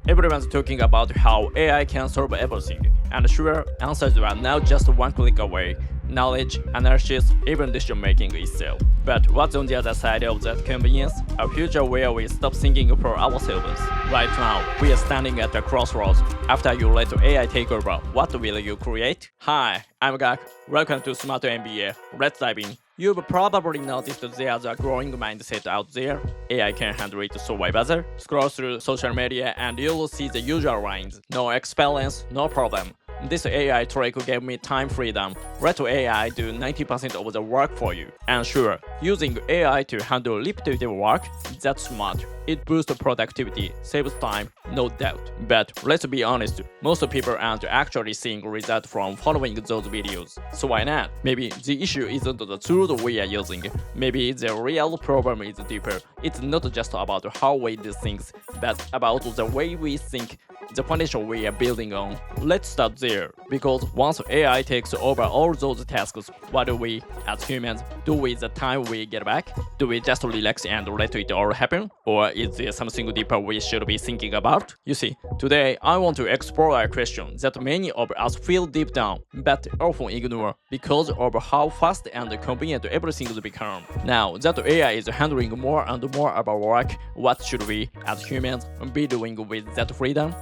Everyone's talking about how AI can solve everything, and sure, answers are now just one click away. Knowledge, analysis, even decision making itself. But what's on the other side of that convenience? A future where we stop thinking for ourselves. Right now, we are standing at the crossroads. After you let AI take over, what will you create? Hi, I'm Gak. Welcome to SmartMBA. Let's dive in. You've probably noticed there's a growing mindset out there. AI can handle it so why bother? Scroll through social media and you'll see the usual lines. No experience, no problem. This AI trick gave me time freedom. Let AI do 90% of the work for you. And sure, using AI to handle repetitive work, that's smart. It boosts productivity, saves time, no doubt. But let's be honest, most people aren't actually seeing results from following those videos. So why not? Maybe the issue isn't the tools we are using. Maybe the real problem is deeper. It's not just about how we do things, but about the way we think, the foundation we are building on. Let's start there, because once AI takes over all those tasks, what do we, as humans, do with the time we get back? Do we just relax and let it all happen? Or is there something deeper we should be thinking about? You see, today I want to explore a question that many of us feel deep down, but often ignore because of how fast and convenient everything has become. Now that AI is handling more and more of our work, what should we, as humans, be doing with that freedom?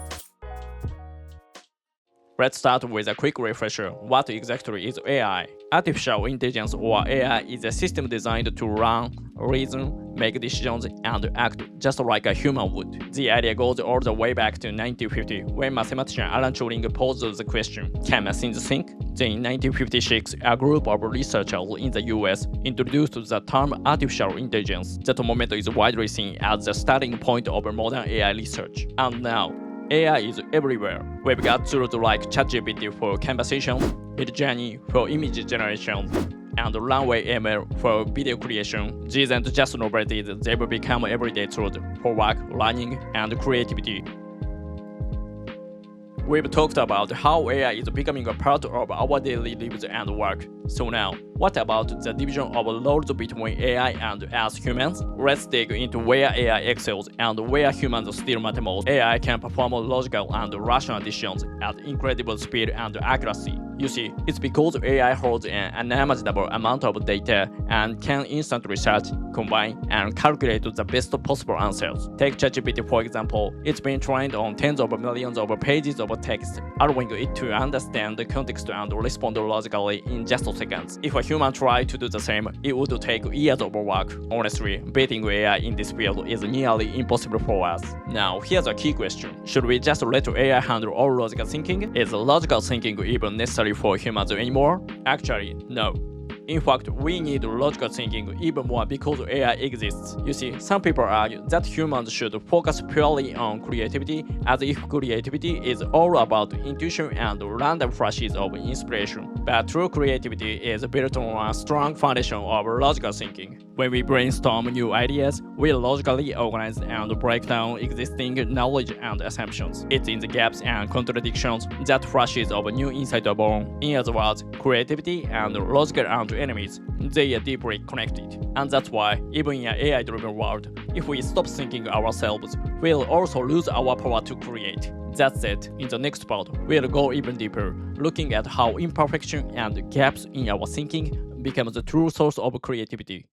Let's start with a quick refresher. What exactly is AI? Artificial intelligence, or AI, is a system designed to run, reason, make decisions, and act just like a human would. The idea goes all the way back to 1950, when mathematician Alan Turing posed the question, can machines think? Then in 1956, a group of researchers in the US introduced the term artificial intelligence. That moment is widely seen as the starting point of modern AI research. And now, AI is everywhere. We've got tools like ChatGPT for conversation, Midjourney for image generation, and Runway ML for video creation. These aren't just novelties, they've become everyday tools for work, learning, and creativity. We've talked about how AI is becoming a part of our daily lives and work. So now, what about the division of roles between AI and us humans? Let's dig into where AI excels and where humans still matter most. AI can perform logical and rational decisions at incredible speed and accuracy. You see, it's because AI holds an unimaginable amount of data and can instantly search, combine, and calculate the best possible answers. Take ChatGPT for example. It's been trained on tens of millions of pages of text, allowing it to understand the context and respond logically in just seconds. If a human tried to do the same, it would take years of work. Honestly, beating AI in this field is nearly impossible for us. Now, here's a key question. Should we just let AI handle all logical thinking? Is logical thinking even necessary for humans anymore? Actually, no. In fact, we need logical thinking even more because AI exists. You see, some people argue that humans should focus purely on creativity, as if creativity is all about intuition and random flashes of inspiration. But true creativity is built on a strong foundation of logical thinking. When we brainstorm new ideas, we logically organize and break down existing knowledge and assumptions. It's in the gaps and contradictions that flashes of new insight are born. In other words, creativity and logic aren't enemies, they are deeply connected. And that's why, even in an AI-driven world, if we stop thinking ourselves, we'll also lose our power to create. That said, in the next part, we'll go even deeper, looking at how imperfection and gaps in our thinking become the true source of creativity.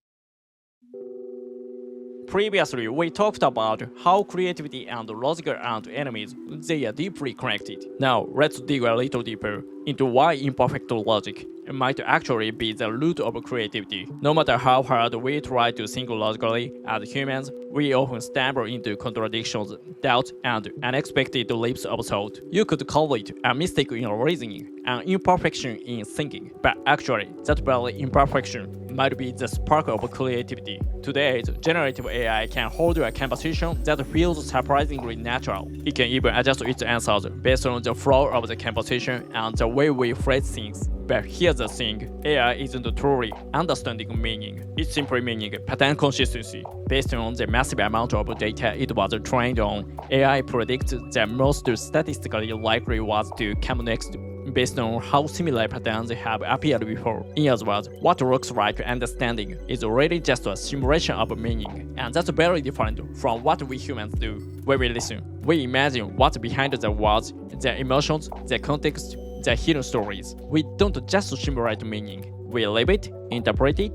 Previously, we talked about how creativity and logic aren't enemies, they are deeply connected. Now, let's dig a little deeper into why imperfect logic might actually be the root of creativity. No matter how hard we try to think logically, as humans, we often stumble into contradictions, doubts, and unexpected leaps of thought. You could call it a mistake in reasoning, an imperfection in thinking, but actually, that very imperfection might be the spark of creativity. Today's generative AI can hold a conversation that feels surprisingly natural. It can even adjust its answers based on the flow of the conversation and the way we phrase things. But here's the thing, AI isn't truly understanding meaning. It's simply meaning pattern consistency. Based on the massive amount of data it was trained on, AI predicts the most statistically likely words to come next based on how similar patterns have appeared before. In other words, what looks like understanding is really just a simulation of meaning, and that's very different from what we humans do. When we listen, we imagine what's behind the words, their emotions, their context, their hidden stories. We don't just simulate meaning, we live it, interpret it,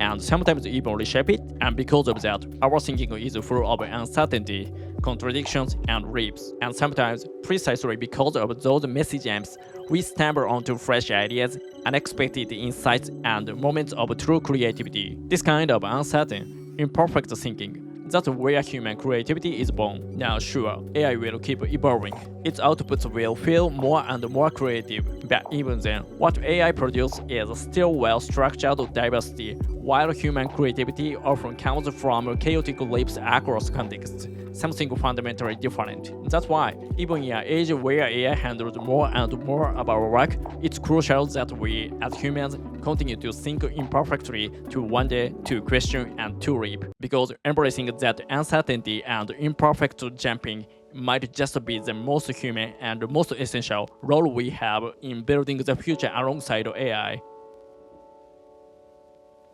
and sometimes even reshape it, and because of that, our thinking is full of uncertainty, contradictions, and leaps. And sometimes, precisely because of those messy jams, we stumble onto fresh ideas, unexpected insights, and moments of true creativity. This kind of uncertain, imperfect thinking, that's where human creativity is born. Now sure, AI will keep evolving. Its outputs will feel more and more creative, but even then, what AI produces is still well-structured diversity, while human creativity often comes from chaotic leaps across contexts, something fundamentally different. That's why, even in an age where AI handles more and more of our work, it's crucial that we, as humans, continue to think imperfectly, to wonder, to question, and to leap. Because embracing that uncertainty and imperfect jumping might just be the most human and most essential role we have in building the future alongside AI.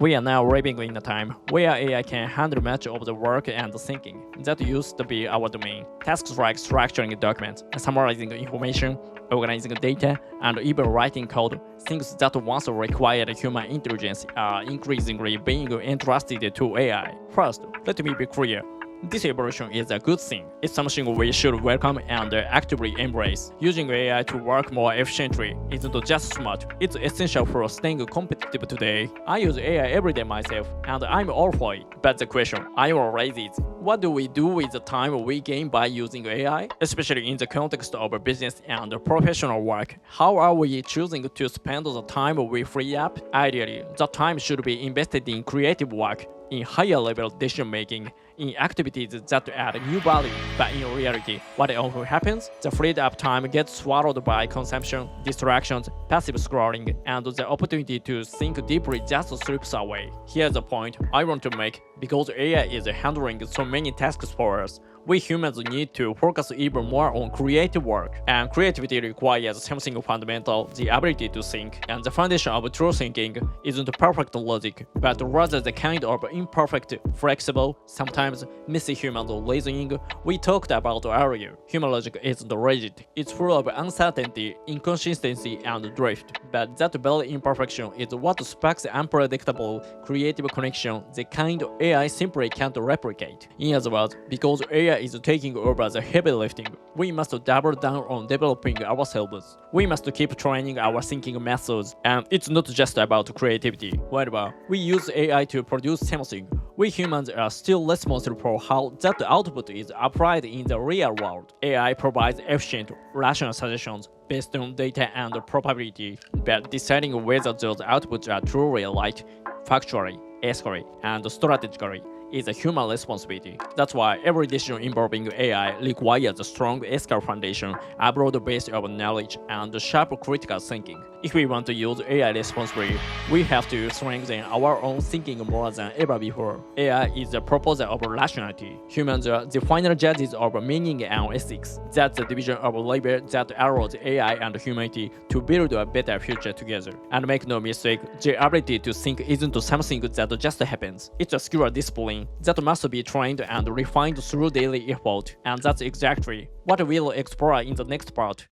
We are now living in a time where AI can handle much of the work and thinking that used to be our domain. Tasks like structuring documents, summarizing information, organizing data, and even writing code, things that once required human intelligence are increasingly being entrusted to AI. First, let me be clear. This evolution is a good thing. It's something we should welcome and actively embrace. Using AI to work more efficiently isn't just smart, it's essential for staying competitive today. I use AI every day myself, and I'm all for it. But the question I will raise is, what do we do with the time we gain by using AI? Especially in the context of business and professional work, how are we choosing to spend the time we free up? Ideally, that time should be invested in creative work, in higher level decision making, in activities that add new value. But in reality, what often happens, the freed up time gets swallowed by consumption, distractions, passive scrolling, and the opportunity to think deeply just slips away. Here's the point I want to make. Because AI is handling so many tasks for us, we humans need to focus even more on creative work. And creativity requires something fundamental, the ability to think. And the foundation of true thinking isn't perfect logic, but rather the kind of imperfect, flexible, sometimes messy human reasoning we talked about earlier. Human logic isn't rigid, it's full of uncertainty, inconsistency, and drift. But that very imperfection is what sparks unpredictable, creative connection, the kind AI simply can't replicate. In other words, because AI is taking over the heavy lifting, we must double down on developing ourselves. We must keep training our thinking methods, and it's not just about creativity. Whenever we use AI to produce something, we humans are still responsible for how that output is applied in the real world. AI provides efficient, rational suggestions based on data and probability, but deciding whether those outputs are truly right, factually, ethically, and strategically is a human responsibility. That's why every decision involving AI requires a strong ethical foundation, a broad base of knowledge, and sharp critical thinking. If we want to use AI responsibly, we have to strengthen our own thinking more than ever before. AI is the proposer of rationality. Humans are the final judges of meaning and ethics. That's the division of labor that allows AI and humanity to build a better future together. And make no mistake, the ability to think isn't something that just happens. It's a skill discipline that must be trained and refined through daily effort. And that's exactly what we'll explore in the next part.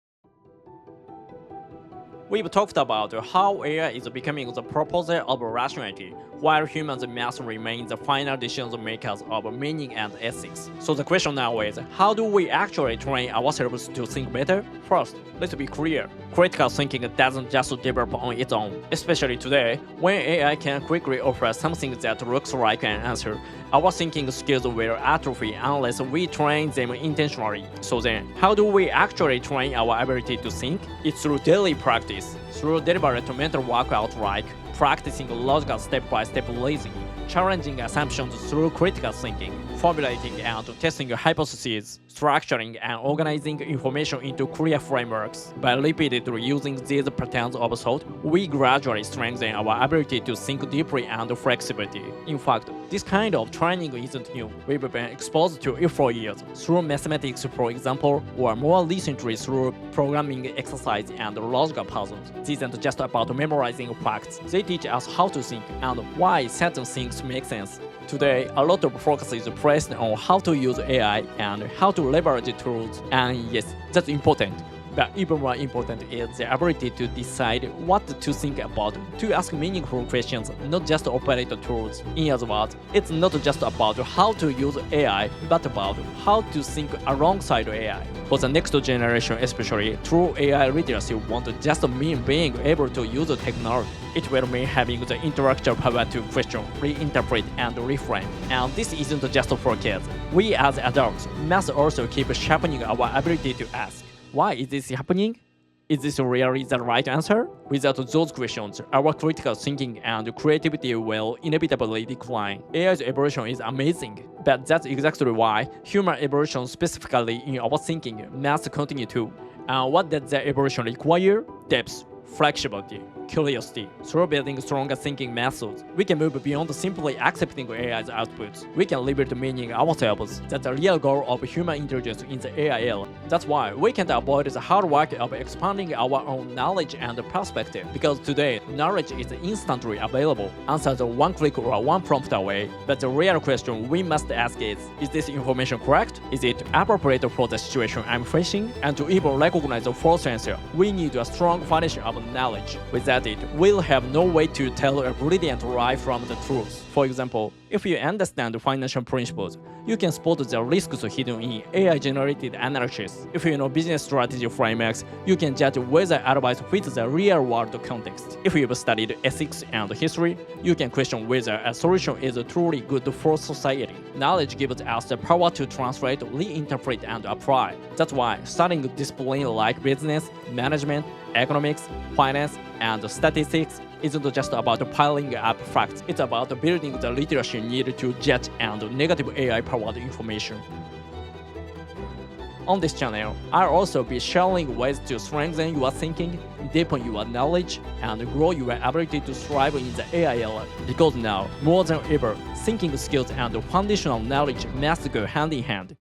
We've talked about how AI is becoming the proposer of rationality, while humans must remain the final decision makers of meaning and ethics. So the question now is, how do we actually train ourselves to think better? First, let's be clear. Critical thinking doesn't just develop on its own. Especially today, when AI can quickly offer something that looks like an answer, our thinking skills will atrophy unless we train them intentionally. So then, how do we actually train our ability to think? It's through daily practice, through deliberate mental workout like practicing logical step-by-step reasoning, challenging assumptions through critical thinking, formulating and testing hypotheses, structuring and organizing information into clear frameworks. By repeatedly using these patterns of thought, we gradually strengthen our ability to think deeply and flexibly. In fact, this kind of training isn't new. We've been exposed to it for years, through mathematics, for example, or more recently through programming exercise and logical puzzles. These aren't just about memorizing facts. They teach us how to think and why certain things make sense. Today, a lot of focus is placed on how to use AI and how to leverage tools, and yes, that's important. But even more important is the ability to decide what to think about, to ask meaningful questions, not just operate tools. In other words, it's not just about how to use AI, but about how to think alongside AI. For the next generation especially, true AI literacy won't just mean being able to use the technology. It will mean having the intellectual power to question, reinterpret, and reframe. And this isn't just for kids. We as adults must also keep sharpening our ability to ask, why is this happening? Is this really the right answer? Without those questions, our critical thinking and creativity will inevitably decline. AI's evolution is amazing, but that's exactly why human evolution, specifically in our thinking, must continue too. And what does that evolution require? Depth, flexibility, curiosity. Through building stronger thinking methods, we can move beyond simply accepting AI's outputs. We can liberate meaning ourselves. That's the real goal of human intelligence in the AI era. That's why we can't avoid the hard work of expanding our own knowledge and perspective. Because today, knowledge is instantly available, answers one click or one prompt away. But the real question we must ask is this information correct? Is it appropriate for the situation I'm facing? And to even recognize the false answer, we need a strong foundation of knowledge. Without it, we'll have no way to tell a brilliant lie from the truth. For example, if you understand financial principles, you can spot the risks hidden in AI-generated analysis. If you know business strategy frameworks, you can judge whether advice fits the real-world context. If you've studied ethics and history, you can question whether a solution is truly good for society. Knowledge gives us the power to translate, reinterpret, and apply. That's why studying disciplines like business, management, economics, finance, and statistics isn't just about piling up facts. It's about building the literacy needed to judge and negative AI-powered information. On this channel, I'll also be sharing ways to strengthen your thinking, deepen your knowledge, and grow your ability to thrive in the AI era. Because now, more than ever, thinking skills and foundational knowledge must go hand in hand.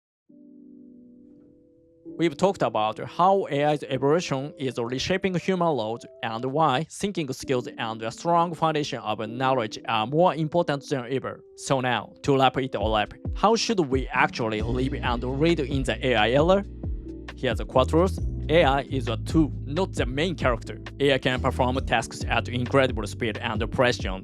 We've talked about how AI's evolution is reshaping human lives and why thinking skills and a strong foundation of knowledge are more important than ever. So now, to wrap it all up, how should we actually live and read in the AI era? Here's the core truth. AI is a tool, not the main character. AI can perform tasks at incredible speed and precision.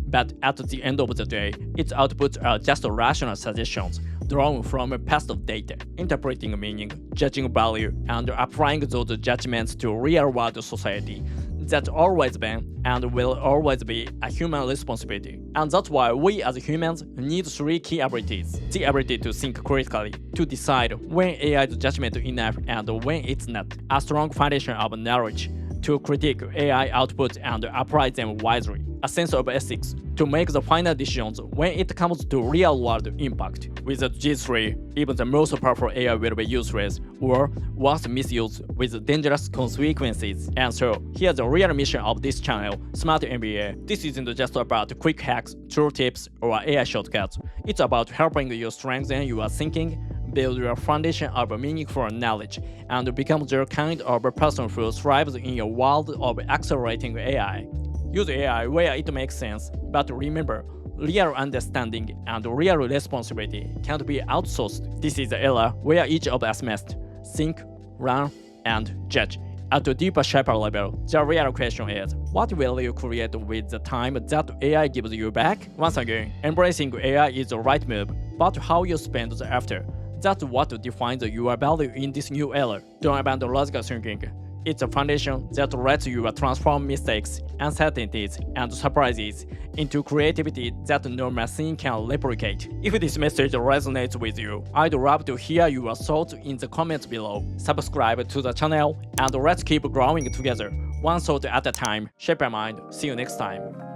But at the end of the day, its outputs are just rational suggestions drawn from past data, interpreting meaning, judging value, and applying those judgments to real-world society. That's always been and will always be a human responsibility. And that's why we as humans need three key abilities. The ability to think critically, to decide when AI's judgment is enough and when it's not. A strong foundation of knowledge, to critique AI outputs and apply them wisely. A sense of ethics, to make the final decisions when it comes to real-world impact. Without these three, even the most powerful AI will be useless or once misused with dangerous consequences. And so, here's the real mission of this channel, SmartMBA. This isn't just about quick hacks, tool tips, or AI shortcuts. It's about helping you strengthen your thinking, build your foundation of meaningful knowledge, and become the kind of person who thrives in a world of accelerating AI. Use AI where it makes sense, but remember, real understanding and real responsibility can't be outsourced. This is the era where each of us must think, learn, and judge. At a deeper, sharper level, the real question is, what will you create with the time that AI gives you back? Once again, embracing AI is the right move, but how you spend the after, that's what defines your value in this new era. Don't abandon logical thinking. It's a foundation that lets you transform mistakes, uncertainties, and surprises into creativity that no machine can replicate. If this message resonates with you, I'd love to hear your thoughts in the comments below. Subscribe to the channel, and let's keep growing together, one thought at a time. Shape your mind. See you next time.